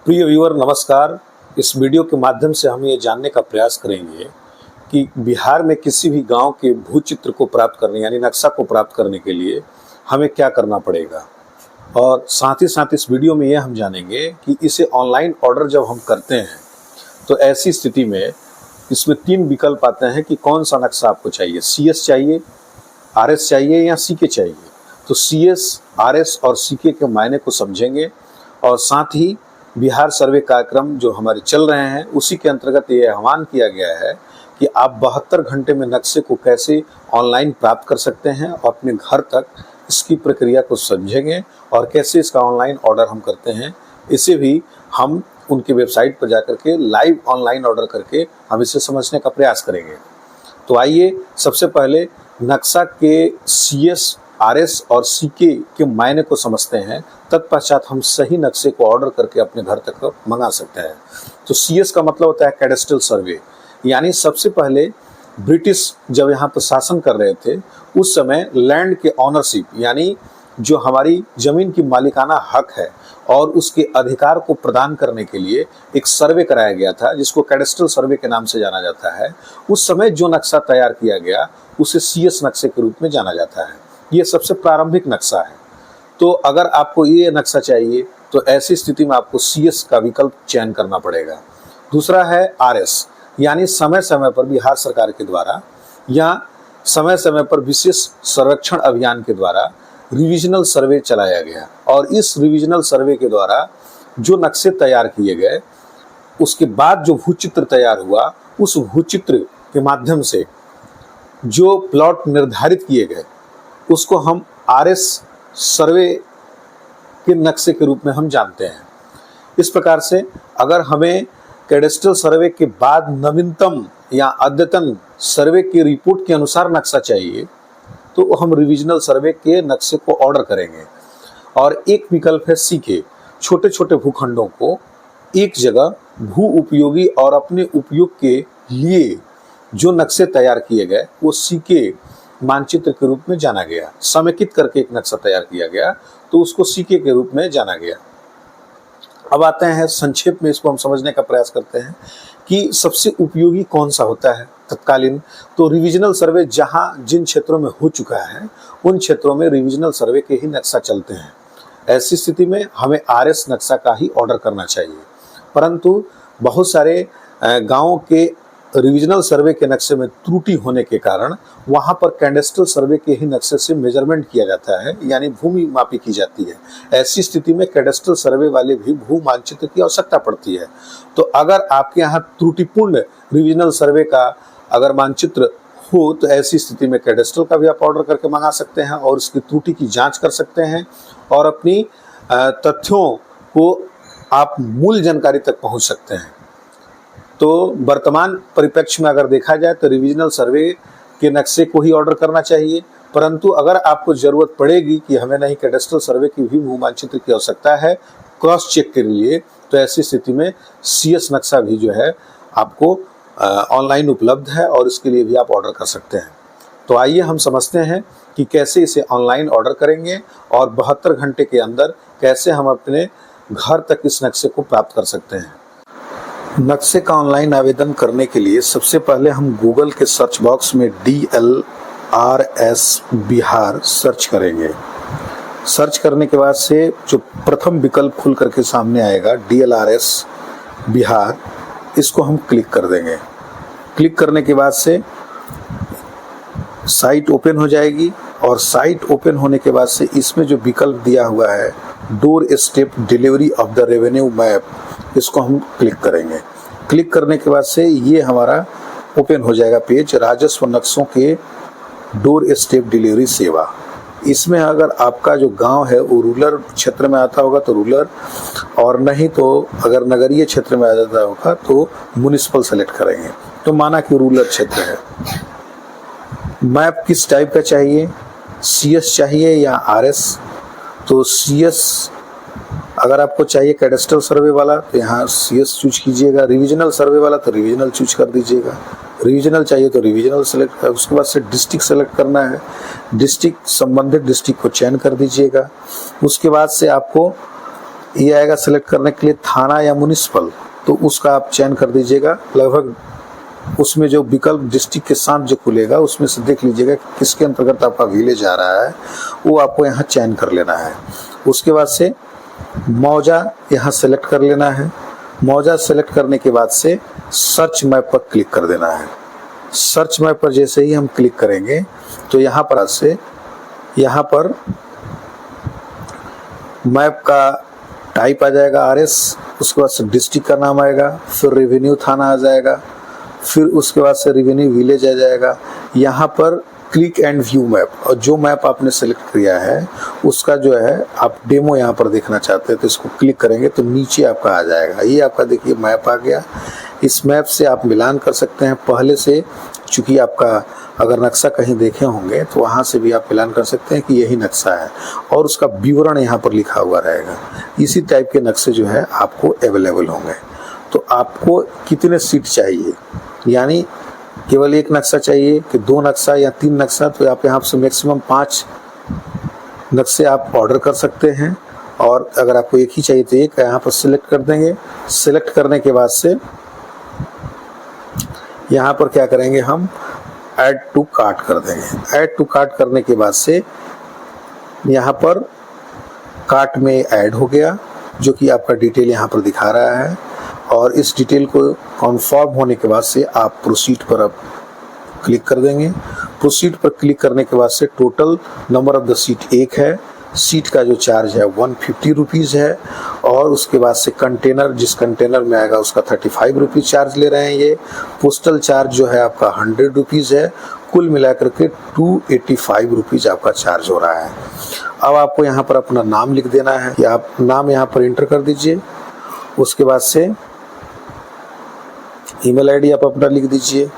प्रिय व्यूअर नमस्कार। इस वीडियो के माध्यम से हम ये जानने का प्रयास करेंगे कि बिहार में किसी भी गांव के भू चित्र को प्राप्त करने यानी नक्शा को प्राप्त करने के लिए हमें क्या करना पड़ेगा, और साथ ही साथ इस वीडियो में ये हम जानेंगे कि इसे ऑनलाइन ऑर्डर जब हम करते हैं तो ऐसी स्थिति में इसमें 3 विकल्प आते हैं कि कौन सा नक्शा आपको चाहिए, CS चाहिए, RS चाहिए या CK चाहिए। तो CS, RS और CK के मायने को समझेंगे और साथ ही बिहार सर्वे कार्यक्रम जो हमारे चल रहे हैं उसी के अंतर्गत ये आह्वान किया गया है कि आप 72 घंटे में नक्शे को कैसे ऑनलाइन प्राप्त कर सकते हैं और अपने घर तक इसकी प्रक्रिया को समझेंगे और कैसे इसका ऑनलाइन ऑर्डर हम करते हैं। इसे भी हम उनके वेबसाइट पर जाकर के लाइव ऑनलाइन ऑर्डर करके हम इसे समझने का प्रयास करेंगे। तो आइए सबसे पहले नक्शा के CS, RS और CK के मायने को समझते हैं, तत्पश्चात हम सही नक्शे को ऑर्डर करके अपने घर तक मंगा सकते हैं। तो CS का मतलब होता है कैडेस्ट्रल सर्वे, यानी सबसे पहले ब्रिटिश जब यहाँ पर शासन कर रहे थे उस समय लैंड के ऑनरशिप यानी जो हमारी ज़मीन की मालिकाना हक है और उसके अधिकार को प्रदान करने के लिए एक सर्वे कराया गया था जिसको कैडेस्ट्रल सर्वे के नाम से जाना जाता है। उस समय जो नक्शा तैयार किया गया उसे CS नक्शे के रूप में जाना जाता है। ये सबसे प्रारंभिक नक्शा है। तो अगर आपको ये नक्शा चाहिए तो ऐसी स्थिति में आपको CS का विकल्प चयन करना पड़ेगा। दूसरा है RS, यानी समय समय पर बिहार सरकार के द्वारा या समय समय पर विशेष सर्वेक्षण अभियान के द्वारा रिविजनल सर्वे चलाया गया और इस रिविजनल सर्वे के द्वारा जो नक्शे तैयार किए गए उसके बाद जो भूचित्र तैयार हुआ उस भूचित्र के माध्यम से जो प्लॉट निर्धारित किए गए उसको हम RS सर्वे के नक्शे के रूप में हम जानते हैं। इस प्रकार से अगर हमें कैडेस्ट्रल सर्वे के बाद नवीनतम या अद्यतन सर्वे की रिपोर्ट के अनुसार नक्शा चाहिए तो हम रिविजनल सर्वे के नक्शे को ऑर्डर करेंगे। और एक विकल्प है CK, छोटे छोटे भूखंडों को एक जगह भू उपयोगी और अपने उपयोग के लिए जो नक्शे तैयार किए गए वो CK मानचित्र के रूप में जाना गया। समेकित करके एक नक्शा तैयार किया गया तो उसको CK के रूप में जाना गया। अब आते हैं संक्षेप में इसको हम समझने का प्रयास करते हैं कि सबसे उपयोगी कौन सा होता है तत्कालीन। तो रिविजनल सर्वे जहां जिन क्षेत्रों में हो चुका है उन क्षेत्रों में रिविजनल सर्वे के ही नक्शा चलते हैं। ऐसी स्थिति में हमें RS नक्शा का ही ऑर्डर करना चाहिए, परंतु बहुत सारे गाँवों के रिविजनल सर्वे के नक्शे में त्रुटि होने के कारण वहां पर कैडेस्ट्रल सर्वे के ही नक्शे से मेजरमेंट किया जाता है यानी भूमि मापी की जाती है। ऐसी स्थिति में कैडेस्ट्रल सर्वे वाले भी भू मानचित्र की आवश्यकता पड़ती है। तो अगर आपके यहाँ त्रुटिपूर्ण रिविजनल सर्वे का अगर मानचित्र हो तो ऐसी स्थिति में कैडेस्ट्रल का भी आप ऑर्डर करके मंगा सकते हैं और उसकी त्रुटि की जाँच कर सकते हैं और अपनी तथ्यों को आप मूल जानकारी तक पहुँच सकते हैं। तो वर्तमान परिप्रेक्ष्य में अगर देखा जाए तो रिविजनल सर्वे के नक्शे को ही ऑर्डर करना चाहिए, परंतु अगर आपको ज़रूरत पड़ेगी कि हमें नहीं कैडेस्ट्रल सर्वे की भी भू मानचित्र की आवश्यकता है क्रॉस चेक के लिए, तो ऐसी स्थिति में CS नक्शा भी जो है आपको ऑनलाइन उपलब्ध है और इसके लिए भी आप ऑर्डर कर सकते हैं। तो आइए हम समझते हैं कि कैसे इसे ऑनलाइन ऑर्डर करेंगे और 72 घंटे के अंदर कैसे हम अपने घर तक इस नक्शे को प्राप्त कर सकते हैं। नक्शे का ऑनलाइन आवेदन करने के लिए सबसे पहले हम गूगल के सर्च बॉक्स में DLRS बिहार सर्च करेंगे। सर्च करने के बाद से जो प्रथम विकल्प खुल करके सामने आएगा DLRS बिहार, इसको हम क्लिक कर देंगे। क्लिक करने के बाद से साइट ओपन हो जाएगी और साइट ओपन होने के बाद से इसमें जो विकल्प दिया हुआ है door step delivery of the revenue map, इसको हम क्लिक करेंगे। क्लिक करने के बाद से ये हमारा ओपन हो जाएगा पेज राजस्व नक्शों के डोर स्टेप डिलीवरी सेवा। इसमें अगर आपका जो गांव है वो रूरल क्षेत्र में आता होगा तो रूरल, और नहीं तो अगर नगरीय क्षेत्र में आ जाता होगा तो म्युनिसिपल सेलेक्ट करेंगे। तो माना कि रूरल क्षेत्र है। मैप किस टाइप का चाहिए, CS चाहिए या RS। तो CS अगर आपको चाहिए कैडेस्ट्रल सर्वे वाला तो यहाँ CS चूज कीजिएगा, रिविजनल सर्वे वाला तो रिविजनल चूज कर दीजिएगा। रिविजनल चाहिए तो रिविजनल सेलेक्ट कर, उसके बाद से डिस्ट्रिक्ट सेलेक्ट करना है, डिस्ट्रिक्ट संबंधित डिस्ट्रिक्ट को चयन कर दीजिएगा। उसके बाद से आपको ये आएगा सेलेक्ट करने के लिए थाना या म्युनिसिपल, तो उसका आप चयन कर दीजिएगा। लगभग उसमें जो विकल्प डिस्ट्रिक्ट के साथ जो खुलेगा उसमें से देख लीजिएगा कि किसके अंतर्गत आपका विलेज आ रहा है, वो आपको यहाँ चयन कर लेना है। उसके बाद से मौजा यहाँ सेलेक्ट कर लेना है। मौजा सेलेक्ट करने के बाद से सर्च मैप पर क्लिक कर देना है। सर्च मैप पर जैसे ही हम क्लिक करेंगे तो यहाँ पर मैप का टाइप आ जाएगा RS, उसके बाद से डिस्ट्रिक्ट का नाम आएगा, फिर रेवेन्यू थाना आ जाएगा, फिर उसके बाद से रेवेन्यू विलेज आ जाएगा। यहाँ पर क्लिक एंड व्यू मैप, और जो मैप आपने सेलेक्ट किया है उसका जो है आप डेमो यहाँ पर देखना चाहते हैं तो इसको क्लिक करेंगे तो नीचे आपका आ जाएगा। ये आपका देखिए मैप आ गया। इस मैप से आप मिलान कर सकते हैं पहले से, चूँकि आपका अगर नक्शा कहीं देखे होंगे तो वहाँ से भी आप मिलान कर सकते हैं कि यही नक्शा है, और उसका विवरण यहाँ पर लिखा हुआ रहेगा। इसी टाइप के नक्शे जो है आपको अवेलेबल होंगे। तो आपको कितने सीट चाहिए, यानी केवल एक नक्शा चाहिए कि 2 नक्शा या 3 नक्शा, तो आप यहाँ से मैक्सिमम 5 नक्शे आप ऑर्डर कर सकते हैं। और अगर आपको एक ही चाहिए तो एक यहाँ पर सिलेक्ट कर देंगे। सिलेक्ट करने के बाद से यहाँ पर क्या करेंगे, हम ऐड टू कार्ट कर देंगे। ऐड टू कार्ट करने के बाद से यहाँ पर कार्ट में ऐड हो गया, जो कि आपका डिटेल यहाँ पर दिखा रहा है। और इस डिटेल को कन्फर्म होने के बाद से आप प्रोसीड पर अब क्लिक कर देंगे। प्रोसीड पर क्लिक करने के बाद से total number of the seat 1 है। सीट का जो चार्ज है 150 रुपीज़ है। और उसके बाद से कंटेनर, जिस कंटेनर में आएगा उसका 35 रुपीज़ चार्ज ले रहे हैं ये। पोस्टल चार्ज जो है आपका 100 रुपीज़ है। कुल मिलाकर के 285 रुपीज़ आपका चार्ज हो रहा है। अब आपको यहाँ पर अपना नाम लिख देना है, कि आप नाम यहाँ पर इंटर कर दीजिए। उसके बाद से ईमेल आईडी आप अपना लिख दीजिए।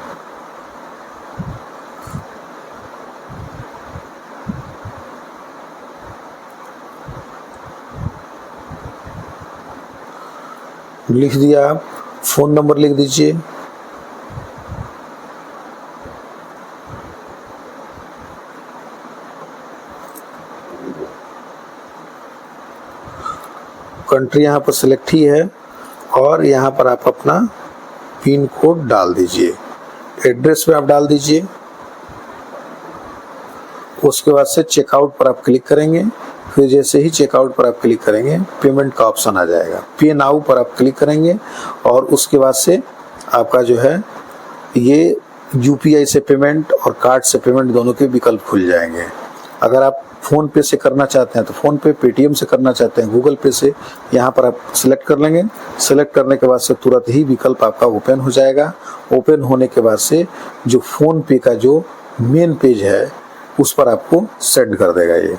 लिख दिया आप, फ़ोन नंबर लिख दीजिए। कंट्री यहाँ पर सिलेक्ट ही है, और यहाँ पर आप अपना पिन कोड डाल दीजिए। एड्रेस पे आप डाल दीजिए। उसके बाद से चेकआउट पर आप क्लिक करेंगे। फिर जैसे ही चेकआउट पर आप क्लिक करेंगे पेमेंट का ऑप्शन आ जाएगा। पे नाउ पर आप क्लिक करेंगे, और उसके बाद से आपका जो है ये UPI से पेमेंट और कार्ड से पेमेंट दोनों के विकल्प खुल जाएंगे। अगर आप फ़ोन पे से करना चाहते हैं तो फ़ोन पे, पेटीएम से करना चाहते हैं गूगल पे से, यहाँ पर आप सिलेक्ट कर लेंगे। सिलेक्ट करने के बाद से तुरंत ही विकल्प आपका ओपन हो जाएगा। ओपन होने के बाद से जो फ़ोन पे का जो मेन पेज है उस पर आपको सेंड कर देगा। ये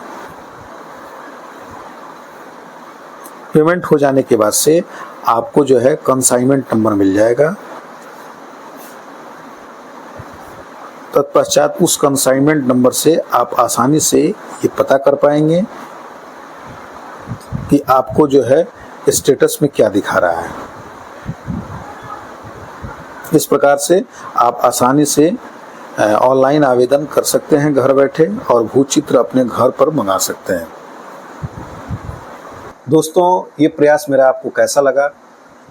पेमेंट हो जाने के बाद से आपको जो है कंसाइनमेंट नंबर मिल जाएगा। तत्पश्चात उस कंसाइनमेंट नंबर से आप आसानी से ये पता कर पाएंगे कि आपको जो है स्टेटस में क्या दिखा रहा है। इस प्रकार से आप आसानी से ऑनलाइन आवेदन कर सकते हैं घर बैठे, और भूचित्र अपने घर पर मंगा सकते हैं। दोस्तों, ये प्रयास मेरा आपको कैसा लगा?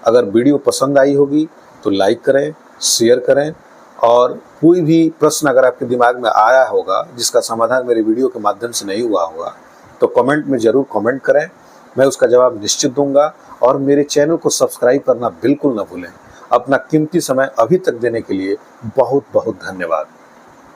अगर वीडियो पसंद आई होगी तो लाइक करें, शेयर करें, और कोई भी प्रश्न अगर आपके दिमाग में आया होगा जिसका समाधान मेरे वीडियो के माध्यम से नहीं हुआ होगा तो कमेंट में ज़रूर कमेंट करें। मैं उसका जवाब निश्चित दूंगा। और मेरे चैनल को सब्सक्राइब करना बिल्कुल ना भूलें। अपना कीमती समय अभी तक देने के लिए बहुत बहुत धन्यवाद।